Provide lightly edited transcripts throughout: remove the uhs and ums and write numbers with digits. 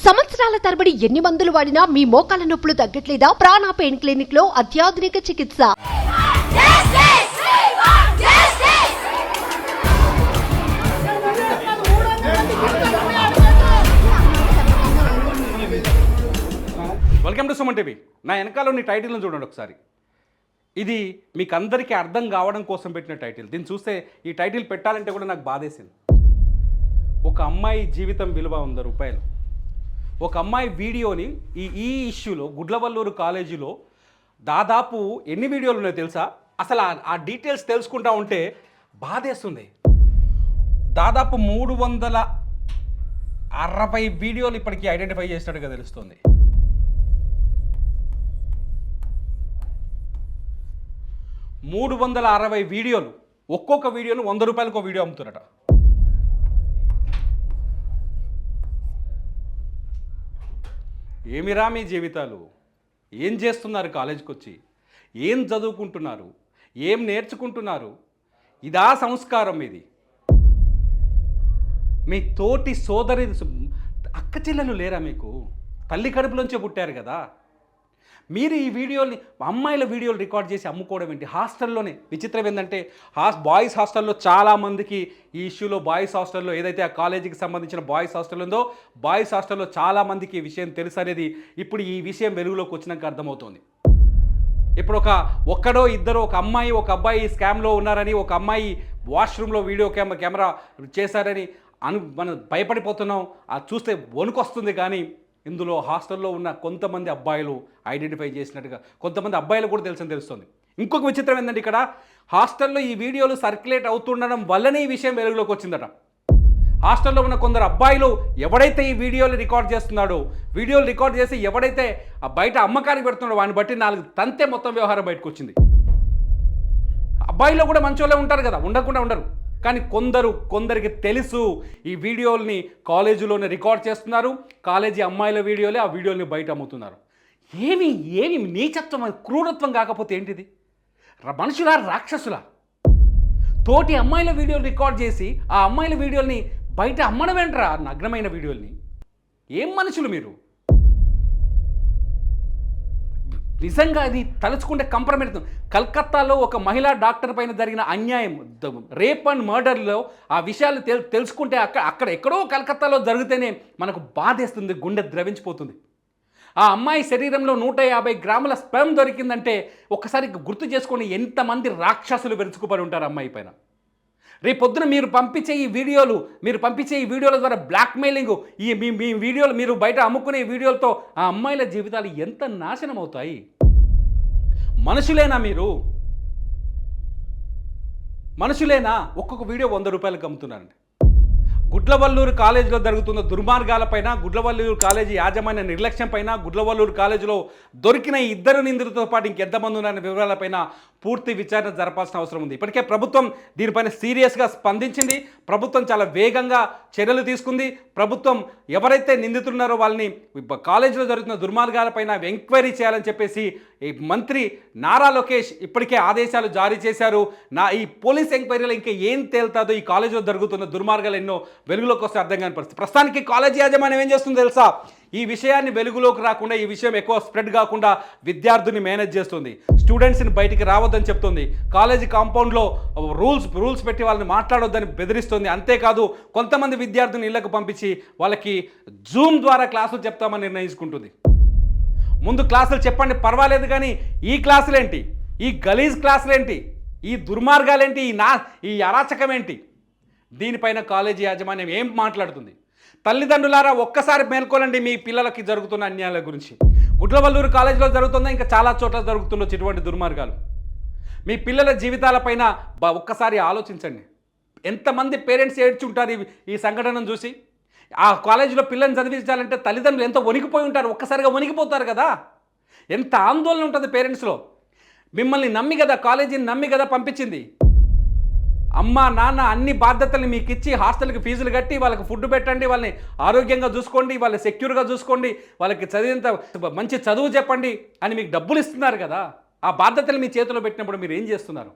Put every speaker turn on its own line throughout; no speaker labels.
సంవత్సరాల తరబడి ఎన్ని మందులు వాడినా మీ మోకాల నొప్పులు తగ్గట్లేదా? ప్రాణ పెయిన్ క్లినిక్ లో అత్యాధునిక చికిత్స.
Welcome to Suman TV. నా వెనకాల నీ టైటిల్ని చూడండి ఒకసారి. ఇది మీకు అందరికీ అర్థం కావడం కోసం పెట్టిన టైటిల్. దీన్ని చూస్తే ఈ టైటిల్ పెట్టాలంటే కూడా నాకు బాధేసింది. ఒక అమ్మాయి జీవితం విలువ ₹100. ఒక అమ్మాయి వీడియోని ఈ ఇష్యూలో గుడ్లవల్లూరు కాలేజీలో దాదాపు ఎన్ని వీడియోలు ఉన్నాయో తెలుసా? అసలు ఆ డీటెయిల్స్ తెలుసుకుంటా ఉంటే బాధేస్తుంది. దాదాపు 360 వీడియోలు ఇప్పటికీ ఐడెంటిఫై చేసినట్టుగా తెలుస్తుంది. ₹360 వీడియోలు, ఒక్కొక్క వీడియోను ₹100 ఒక వీడియో అమ్ముతున్నారట. ఏమిరా మీ జీవితాలు? ఏం చేస్తున్నారు? కాలేజీకి వచ్చి ఏం చదువుకుంటున్నారు? ఏం నేర్చుకుంటున్నారు? ఇదా సంస్కారం? ఇది మీ తోటి సోదరి అక్క చెల్లెలు లేరా మీకు? తల్లి కడుపులోంచే పుట్టారు కదా మీరు. ఈ వీడియోని అమ్మాయిల వీడియోలు రికార్డ్ చేసి అమ్ముకోవడం ఏంటి? హాస్టల్లోనే విచిత్రం ఏంటంటే బాయ్స్ హాస్టల్లో చాలామందికి ఈ ఇష్యూలో, బాయ్స్ హాస్టల్లో ఏదైతే ఆ కాలేజీకి సంబంధించిన బాయ్స్ హాస్టల్ ఉందో, బాయ్స్ హాస్టల్లో చాలామందికి ఈ విషయం తెలుసు అనేది ఇప్పుడు ఈ విషయం వెలుగులోకి వచ్చినాక అర్థమవుతుంది. ఇప్పుడు ఒక్కడో ఇద్దరు, ఒక అమ్మాయి ఒక అబ్బాయి స్కామ్లో ఉన్నారని, ఒక అమ్మాయి వాష్రూమ్లో వీడియో కెమెరా చేశారని మనం భయపడిపోతున్నాం. అది చూస్తే వణుకొస్తుంది. కానీ ఇందులో హాస్టల్లో ఉన్న కొంతమంది అబ్బాయిలు ఐడెంటిఫై చేసినట్టుగా, కొంతమంది అబ్బాయిలు కూడా తెలుస్తుంది. ఇంకొక విచిత్రం ఏంటంటే, ఇక్కడ హాస్టల్లో ఈ వీడియోలు సర్క్యులేట్ అవుతుండడం వల్లనే ఈ విషయం వెలుగులోకి వచ్చిందట. హాస్టల్లో ఉన్న కొందరు అబ్బాయిలు ఎవడైతే ఈ వీడియోలు రికార్డ్ చేస్తున్నాడో, వీడియోలు రికార్డ్ చేసి ఎవడైతే బయట అమ్మకానికి పెడుతున్నాడో వాడిని బట్టి 4 తంతే మొత్తం వ్యవహారం బయటకు వచ్చింది. అబ్బాయిలో కూడా మంచోళ్ళే ఉంటారు కదా, ఉండకుండా ఉండరు. కానీ కొందరికి తెలుసు ఈ వీడియోల్ని కాలేజీలోనే రికార్డ్ చేస్తున్నారు, కాలేజీ అమ్మాయిల వీడియోలే ఆ వీడియోల్ని బయట అమ్ముతున్నారు. ఏమి నీచత్వం, క్రూరత్వం కాకపోతే ఏంటిది? మనుషులా, రాక్షసులా? తోటి అమ్మాయిల వీడియోలు రికార్డ్ చేసి ఆ అమ్మాయిల వీడియోల్ని బయట అమ్మడం ఏంట్రా? నగ్నమైన వీడియోల్ని. ఏం మనుషులు మీరు? నిజంగా అది తలుచుకుంటే కంప్రమైజ్. కలకత్తాలో ఒక మహిళా డాక్టర్ పైన జరిగిన అన్యాయం, రేప్ అండ్ మర్డర్లో ఆ విషయాలు తెలుసుకుంటే అక్కడ ఎక్కడో కలకత్తాలో జరిగితేనే మనకు బాధేస్తుంది, గుండె ద్రవించిపోతుంది. ఆ అమ్మాయి శరీరంలో 150 గ్రాముల స్పెర్మ్ దొరికిందంటే ఒక్కసారి గుర్తు చేసుకొని ఎంతమంది రాక్షసులు వెరుచుకుపడి ఉంటారు అమ్మాయి పైన. రేపొద్దున మీరు పంపించే ఈ వీడియోల ద్వారా బ్లాక్మెయిలింగ్, మీ వీడియోలు మీరు బయట అమ్ముకునే వీడియోలతో ఆ అమ్మాయిల జీవితాలు ఎంత నాశనం అవుతాయి? మనుషులేనా మీరు? మనుషులేనా? ఒక్కొక్క వీడియో ₹100 అమ్ముతున్నారండి. గుడ్లవల్లూరు కాలేజీలో జరుగుతున్న దుర్మార్గాలపైన, గుడ్లవల్లూరు కాలేజీ యాజమాన్య నిర్లక్ష్యం పైన, గుడ్లవల్లూరు కాలేజీలో దొరికిన 2 నిందితులతో పాటు ఇంకెంతమంది ఉన్నారనే వివరాలపైన పూర్తి విచారణ జరపాల్సిన అవసరం ఉంది. ఇప్పటికే ప్రభుత్వం దీనిపైన సీరియస్గా స్పందించింది. ప్రభుత్వం చాలా వేగంగా చర్యలు తీసుకుంది. ప్రభుత్వం ఎవరైతే నిందితున్నారో వాళ్ళని కాలేజీలో జరుగుతున్న దుర్మార్గాలపైన ఎంక్వైరీ చేయాలని చెప్పేసి ఈ మంత్రి నారా లోకేష్ ఇప్పటికే ఆదేశాలు జారీ చేశారు. ఈ పోలీస్ ఎంక్వైరీలో ఇంకా ఏం తేలుతుందో, ఈ కాలేజీలో జరుగుతున్న దుర్మార్గాలు ఎన్నో వెలుగులోకి వస్తే అర్థం కాని పరిస్థితి. ప్రస్తుతానికి కాలేజీ యాజమాన్యం ఏం చేస్తుందో తెలుసా? ఈ విషయాన్ని వెలుగులోకి రాకుండా, ఈ విషయం ఎక్కువ స్ప్రెడ్ కాకుండా విద్యార్థుల్ని మేనేజ్ చేస్తుంది. స్టూడెంట్స్ని బయటికి రావద్దని చెప్తుంది. కాలేజీ కాంపౌండ్లో రూల్స్ పెట్టి వాళ్ళని మాట్లాడొద్దని బెదిరిస్తుంది. అంతేకాదు కొంతమంది విద్యార్థులను ఇళ్లకు పంపించి వాళ్ళకి జూమ్ ద్వారా క్లాసులు చెప్తామని నిర్ణయించుకుంటుంది. ముందు క్లాసులు చెప్పండి పర్వాలేదు, కానీ ఈ క్లాసులేంటి? ఈ గలీజ్ క్లాసులేంటి? ఈ దుర్మార్గాలేంటి? ఈ అరాచకం ఏంటి? దీనిపైన కాలేజీ యాజమాన్యం ఏం మాట్లాడుతుంది? తల్లిదండ్రులారా ఒక్కసారి మేల్కోనండి మీ పిల్లలకి జరుగుతున్న అన్యాయాల గురించి. గుడ్లవల్లూరు కాలేజీలో జరుగుతుందా, ఇంకా చాలా చోట్ల జరుగుతుండొచ్చు ఇటువంటి దుర్మార్గాలు. మీ పిల్లల జీవితాలపైన ఒక్కసారి ఆలోచించండి. ఎంతమంది పేరెంట్స్ ఏడ్చుంటారు ఈ సంఘటనను చూసి? ఆ కాలేజీలో పిల్లల్ని చదివించాలంటే తల్లిదండ్రులు ఎంతో వణికిపోయి ఉంటారు, ఒక్కసారిగా వణికిపోతారు కదా. ఎంత ఆందోళన ఉంటుంది పేరెంట్స్లో. మిమ్మల్ని నమ్మి కదా, కాలేజీని నమ్మి కదా పంపించింది. అమ్మ నాన్న అన్ని బాధ్యతలు మీకు ఇచ్చి హాస్టల్కి ఫీజులు కట్టి వాళ్ళకి ఫుడ్ పెట్టండి, వాళ్ళని ఆరోగ్యంగా చూసుకోండి, వాళ్ళని సెక్యూర్గా చూసుకోండి, వాళ్ళకి చదివేంత మంచి చదువు చెప్పండి అని మీకు డబ్బులు ఇస్తున్నారు కదా. ఆ బాధ్యతలు మీ చేతిలో పెట్టినప్పుడు మీరు ఏం చేస్తున్నారు?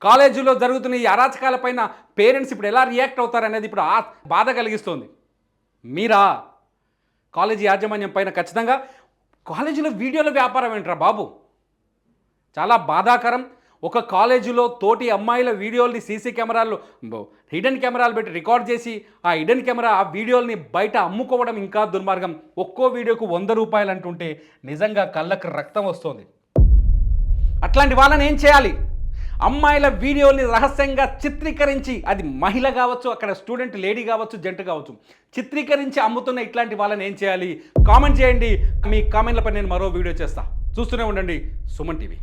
కాలేజీలో జరుగుతున్న ఈ అరాచకాలపైన పేరెంట్స్ ఇప్పుడు ఎలా రియాక్ట్ అవుతారనేది ఇప్పుడు బాధ కలిగిస్తుంది. మీరా కాలేజీ యాజమాన్యం పైన ఖచ్చితంగా కాలేజీలో వీడియోల వ్యాపారం ఏంట్రా బాబు, చాలా బాధాకరం. ఒక కాలేజీలో తోటి అమ్మాయిల వీడియోల్ని సీసీ కెమెరాలు హిడెన్ కెమెరాలు పెట్టి రికార్డ్ చేసి ఆ హిడెన్ కెమెరా ఆ వీడియోల్ని బయట అమ్ముకోవడం ఇంకా దుర్మార్గం. ఒక్కో వీడియోకు 100 రూపాయలు అంటుంటే నిజంగా కళ్ళకు రక్తం వస్తుంది. అట్లాంటి వాళ్ళని ఏం చేయాలి? అమ్మాయిల వీడియోల్ని రహస్యంగా చిత్రీకరించి, అది మహిళ కావచ్చు, అక్కడ స్టూడెంట్ లేడీ కావచ్చు, జంట కావచ్చు, చిత్రీకరించి అమ్ముతున్న ఇట్లాంటి వాళ్ళని ఏం చేయాలి? కామెంట్ చేయండి. మీ కామెంట్లపై నేను మరో వీడియో చేస్తా. చూస్తూనే ఉండండి సుమన్ టీవీ.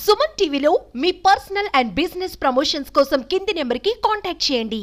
సుమన్ టీవీలో మీ పర్సనల్ అండ్ బిజినెస్ ప్రమోషన్స్ కోసం కింది నెంబర్కి కాంటాక్ట్ చేయండి.